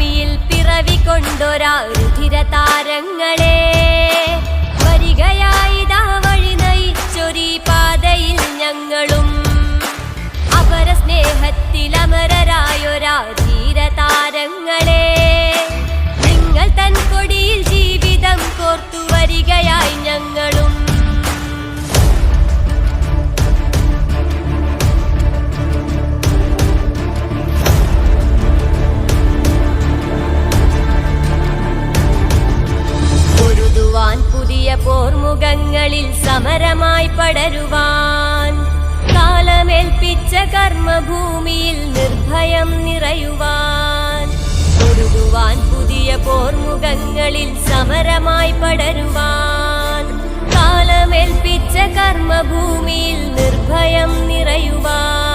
ഭൂമിയിൽ പിറവി കൊണ്ടൊരാ രുധിര താരങ്ങളെ വരികയായിതാ വഴി നയിച്ചൊരീ പാതയിൽ ഞങ്ങളും അപര സ്നേഹത്തിലമരരായൊരാ ധീര താരങ്ങളെ നിങ്ങൾ തൻ കൊടിയിൽ ജീവിതം കോർത്തു വരികയായി ഞങ്ങളും പുതിയ പോർമുഖങ്ങളിൽ സമരമായി പടരുവാൻ കാലമേൽപ്പിച്ച കർമ്മഭൂമിയിൽ നിർഭയം നിറയുവാൻ പൊരുതുവാൻ പുതിയ പോർമുഖങ്ങളിൽ സമരമായി പടരുവാൻ കാലമേൽപ്പിച്ച കർമ്മഭൂമിയിൽ നിർഭയം നിറയുവാൻ